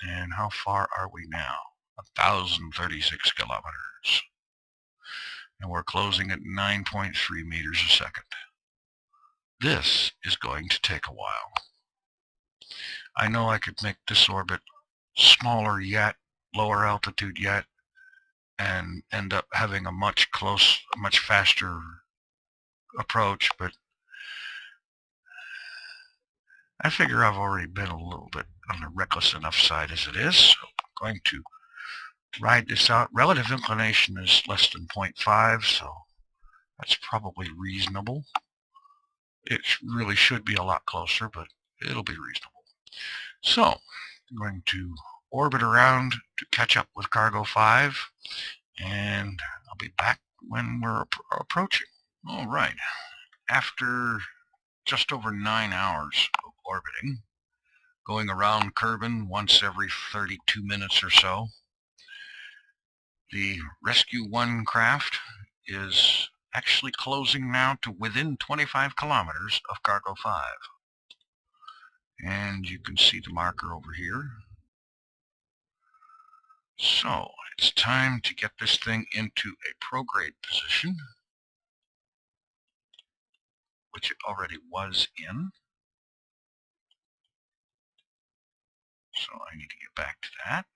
And how far are we now? 1,036 kilometers. And we're closing at 9.3 meters a second. This is going to take a while. I know I could make this orbit smaller yet, lower altitude yet, and end up having a much faster approach, but I figure I've already been a little bit on the reckless enough side as it is, so I'm going to ride this out. Relative inclination is less than 0.5, so that's probably reasonable. It really should be a lot closer, but it'll be reasonable. So I'm going to orbit around to catch up with Cargo 5, and I'll be back when we're approaching. All right. After just over 9 hours of orbiting, going around Kerbal once every 32 minutes or so, the Rescue 1 craft is actually closing now to within 25 kilometers of Cargo 5. And you can see the marker over here. So it's time to get this thing into a prograde position, which it already was in. So I need to get back to that.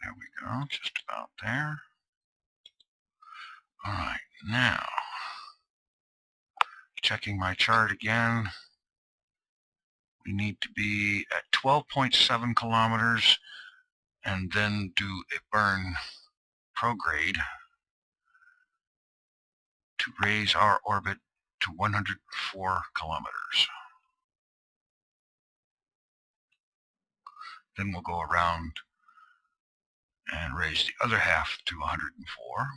There we go, just about there. All right, now, checking my chart again, we need to be at 12.7 kilometers and then do a burn prograde to raise our orbit to 104 kilometers. Then we'll go around and raise the other half to 104.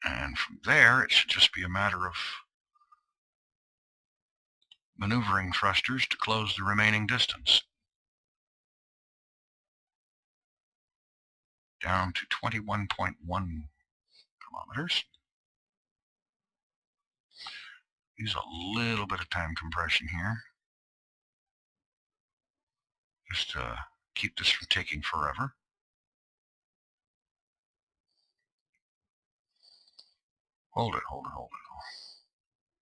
And from there, it should just be a matter of maneuvering thrusters to close the remaining distance down to 21.1 kilometers. Use a little bit of time compression here, just to keep this from taking forever. Hold it.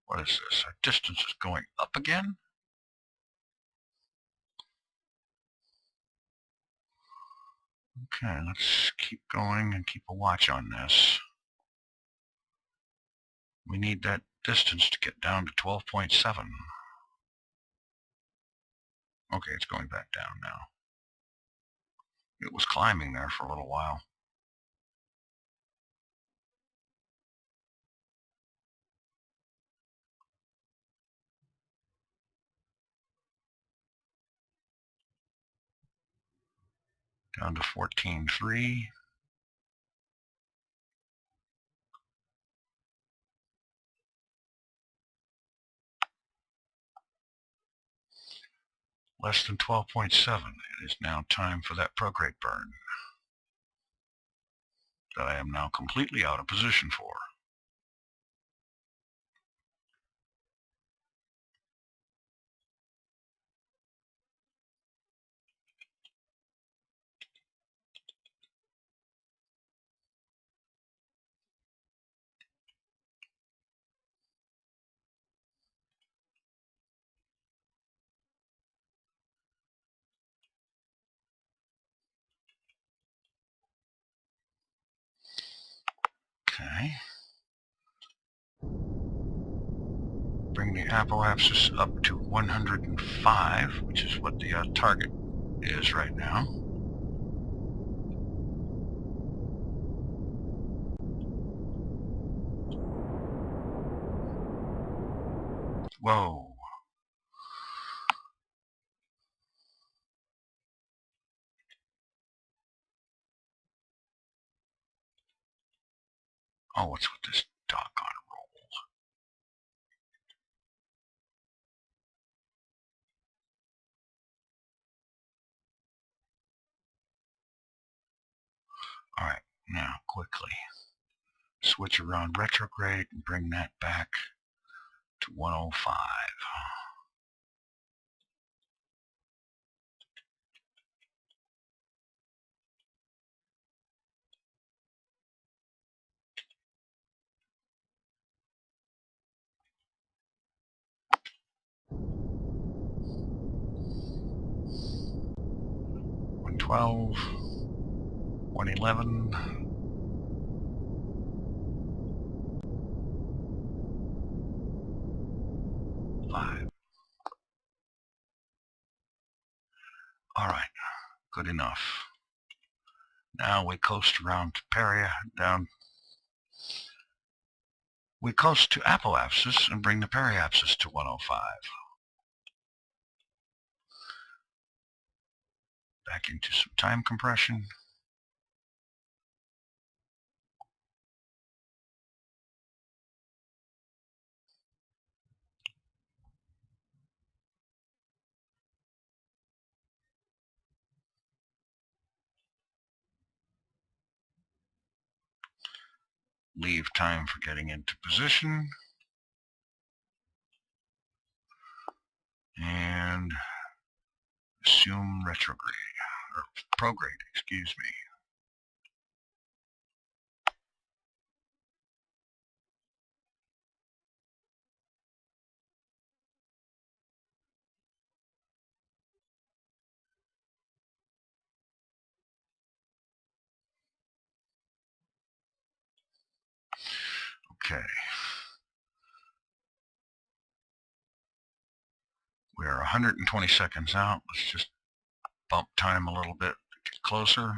What is this? Our distance is going up again? Okay, let's keep going and keep a watch on this. We need that distance to get down to 12.7. Okay, it's going back down now. It was climbing there for a little while. Down to 14.3. Less than 12.7. It is now time for that prograde burn that I am now completely out of position for. Okay. Bring the apoapsis up to 105, which is what the target is right now. Whoa. Oh, what's with this doggone roll? All right, now quickly switch around retrograde and bring that back to 105. $112, $111, $5. All right, good enough. Now we coast around to down. We coast to apoapsis and bring the periapsis to 105. Back into some time compression. Leave time for getting into position. And assume retrograde, or prograde, excuse me. Okay. We are 120 seconds out. Let's just bump time a little bit to get closer.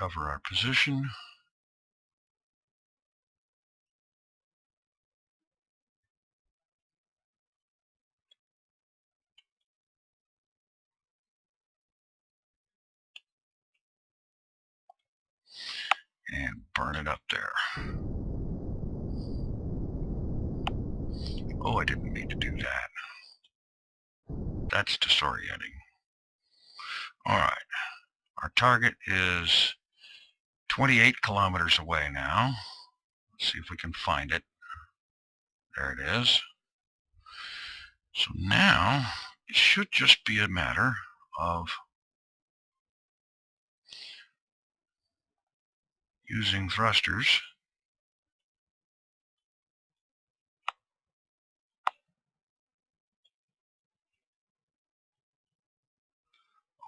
Recover our position. And burn it up there. Oh, I didn't mean to do that. That's disorienting. All right. Our target is 28 kilometers away now. Let's see if we can find it. There it is. So now it should just be a matter of using thrusters.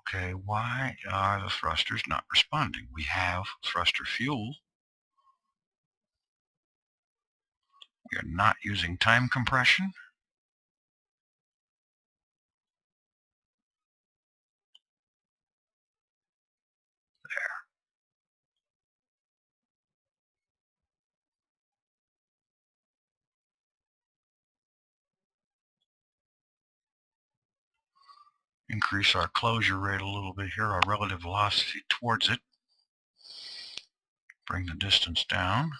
Okay, why are the thrusters not responding? We have thruster fuel. We are not using time compression. Increase our closure rate a little bit here, our relative velocity towards it. Bring the distance down.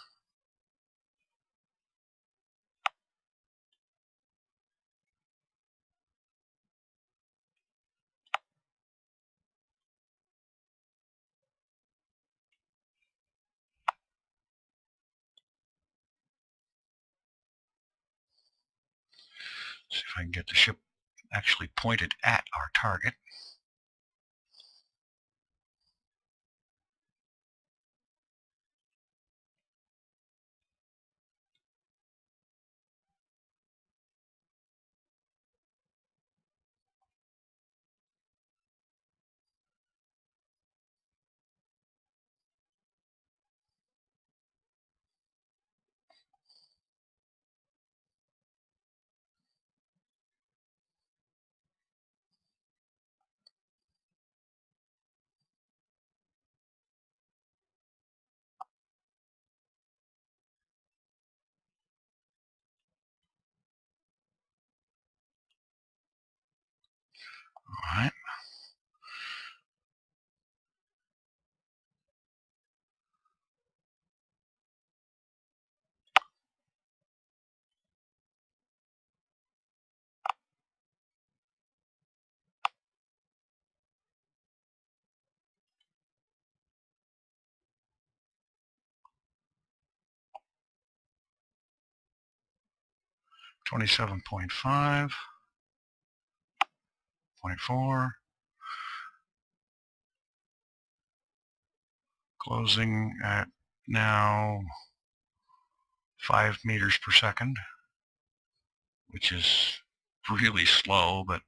See if I can get the ship actually pointed at our target. All right. $27.5, 24, closing at now 5 meters per second, which is really slow, but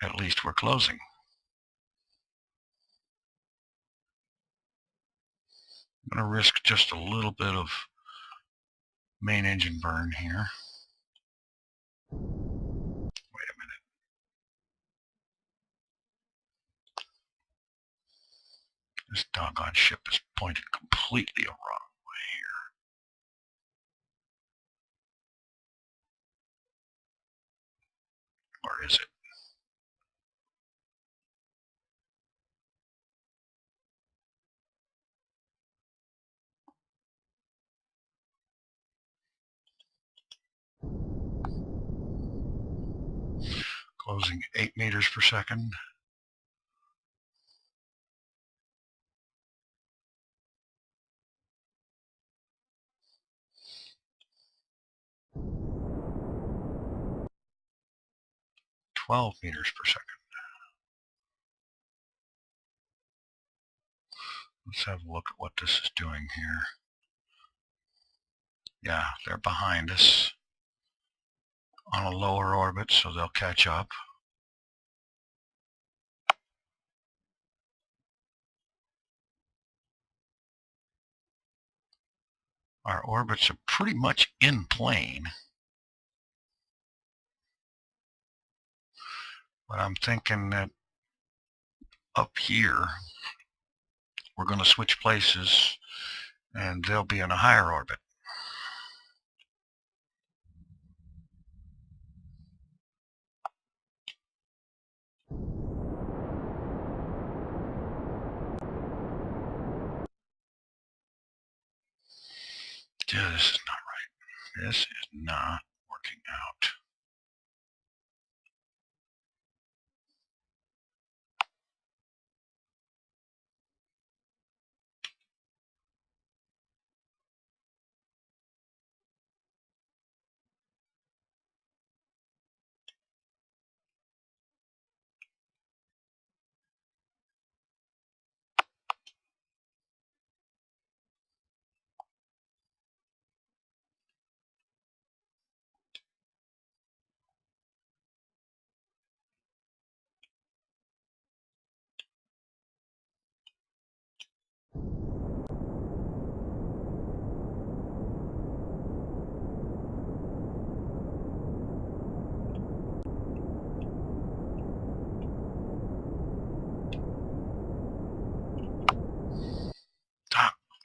at least we're closing. I'm going to risk just a little bit of main engine burn here. Wait a minute. This doggone ship is pointed completely wrong way here. Or is it? Closing 8 meters per second. $12 meters per second. Let's have a look at what this is doing here. Yeah, they're behind us on a lower orbit, so they'll catch up. Our orbits are pretty much in plane. But I'm thinking that up here, we're going to switch places and they'll be in a higher orbit. Yeah, this is not right. This is not working out.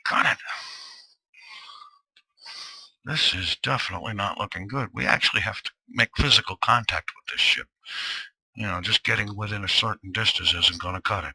Got it. This is definitely not looking good. We actually have to make physical contact with this ship. You know, just getting within a certain distance isn't going to cut it.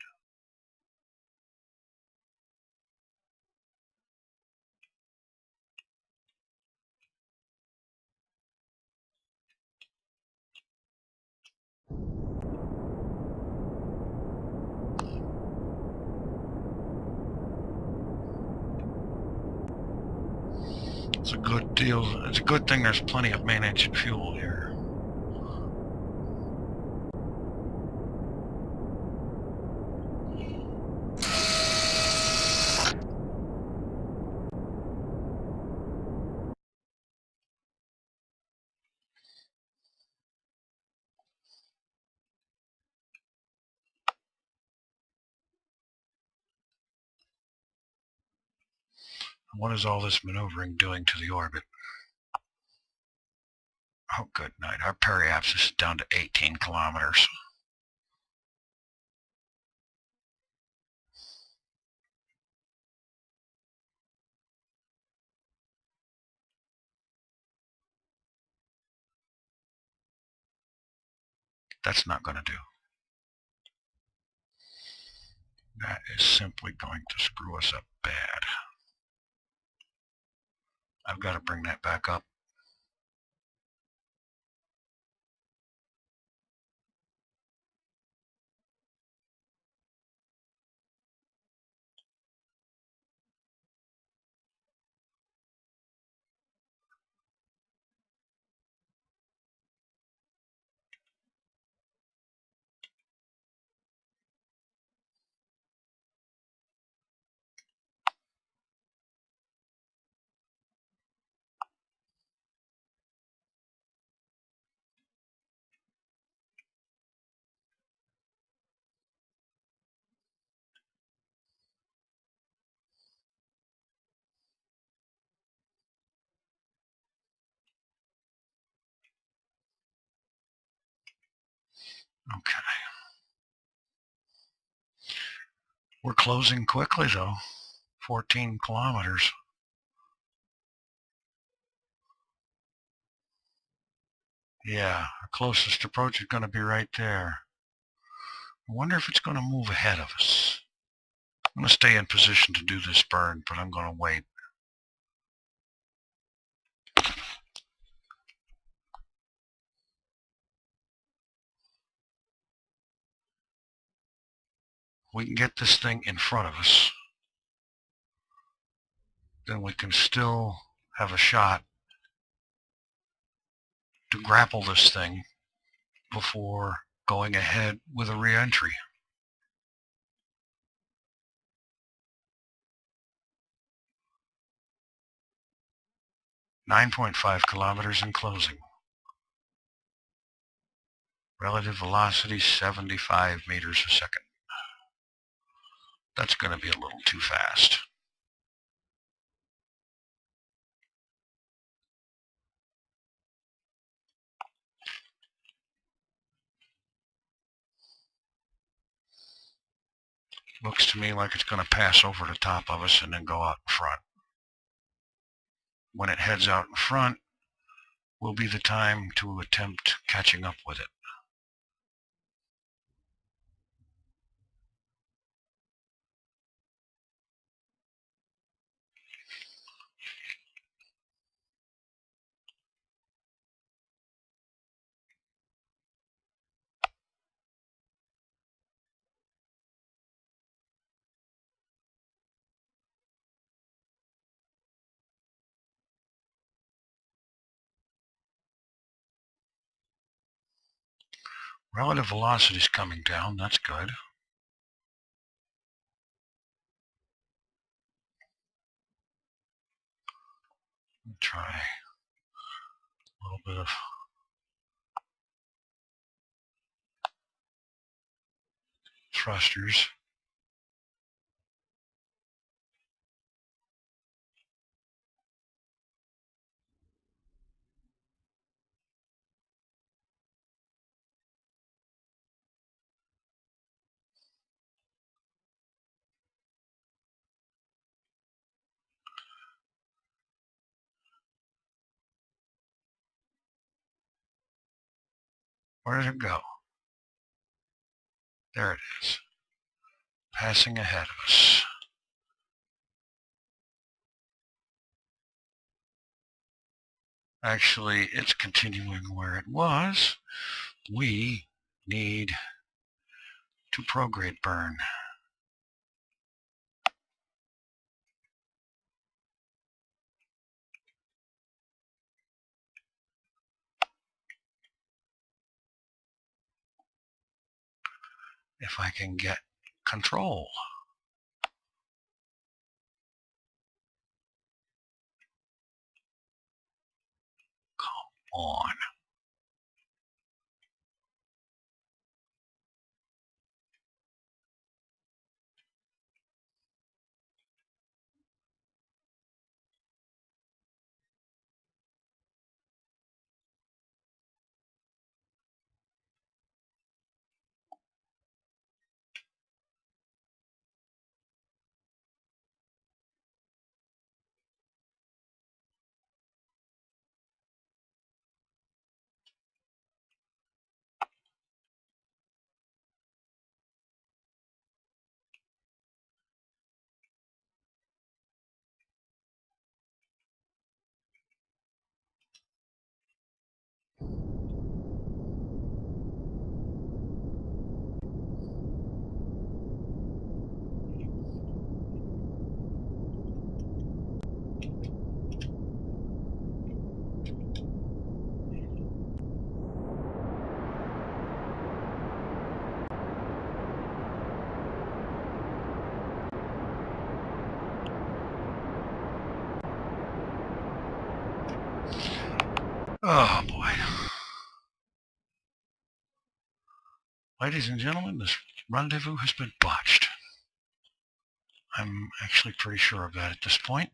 It's a good deal. It's a good thing there's plenty of main engine fuel here. What is all this maneuvering doing to the orbit? Oh, good night. Our periapsis is down to 18 kilometers. That's not going to do. That is simply going to screw us up bad. I've got to bring that back up. Okay. We're closing quickly, though. 14 kilometers. Yeah, our closest approach is going to be right there. I wonder if it's going to move ahead of us. I'm going to stay in position to do this burn, but I'm going to wait. We can get this thing in front of us. Then we can still have a shot to grapple this thing before going ahead with a re-entry. 9.5 kilometers in closing. Relative velocity 75 meters a second. That's going to be a little too fast. Looks to me like it's going to pass over the top of us and then go out in front. When it heads out in front will be the time to attempt catching up with it. Relative velocity is coming down. That's good. Try a little bit of thrusters. Where did it go? There it is. Passing ahead of us. Actually, it's continuing where it was. We need to prograde burn. If I can get control. Come on. Oh boy. Ladies and gentlemen, this rendezvous has been botched. I'm actually pretty sure of that at this point.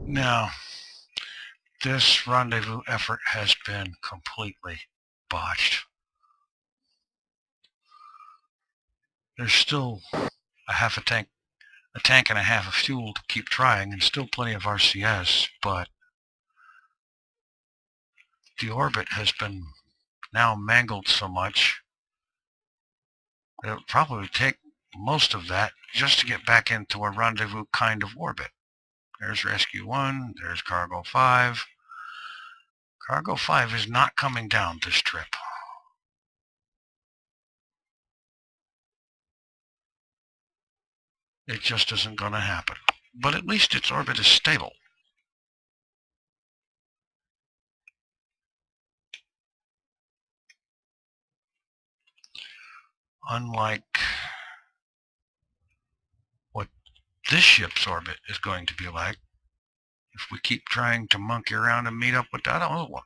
Now, this rendezvous effort has been completely botched. There's still a tank and a half of fuel to keep trying, and still plenty of RCS, but the orbit has been now mangled so much that it would probably take most of that just to get back into a rendezvous kind of orbit. There's Rescue 1, there's Cargo 5. Cargo 5 is not coming down this trip. It just isn't going to happen. But at least its orbit is stable. Unlike what this ship's orbit is going to be like if we keep trying to monkey around and meet up with that other one.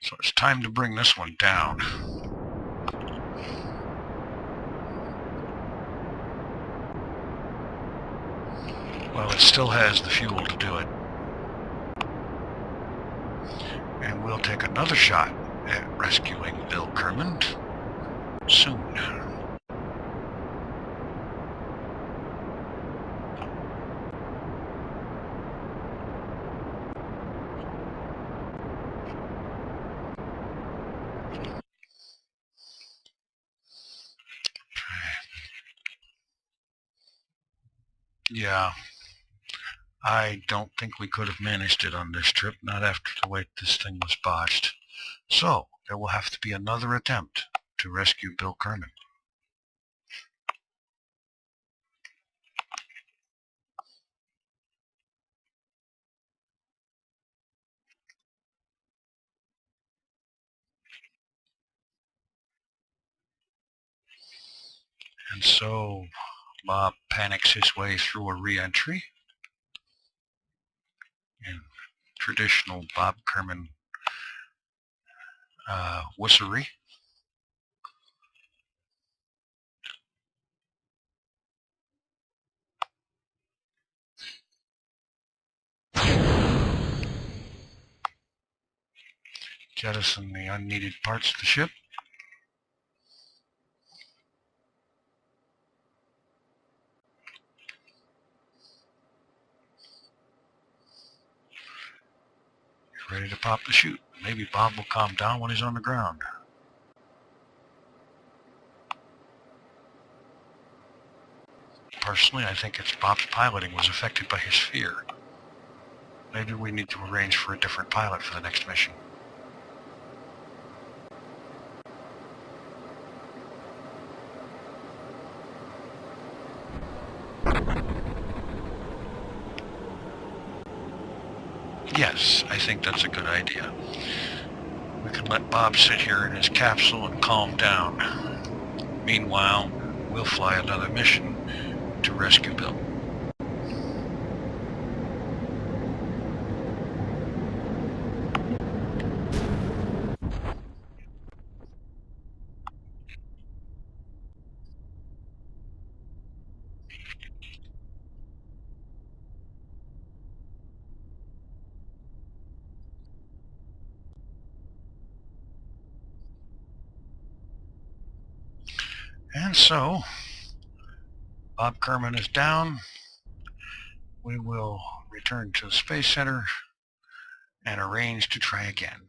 So it's time to bring this one down. Well, it still has the fuel to do it. And we'll take another shot at rescuing Bill Kerman soon. Yeah, I don't think we could have managed it on this trip, not after the way this thing was botched. So, there will have to be another attempt to rescue Bill Kerman. And so, Bob panics his way through a re-entry in traditional Bob Kerman wussery. Jettison the unneeded parts of the ship. You're ready to pop the chute. Maybe Bob will calm down when he's on the ground. Personally, I think it's Bob's piloting was affected by his fear. Maybe we need to arrange for a different pilot for the next mission. Yes, I think that's a good idea. We can let Bob sit here in his capsule and calm down. Meanwhile, we'll fly another mission to rescue Bill. And so, Bob Kerman is down. We will return to the Space Center and arrange to try again.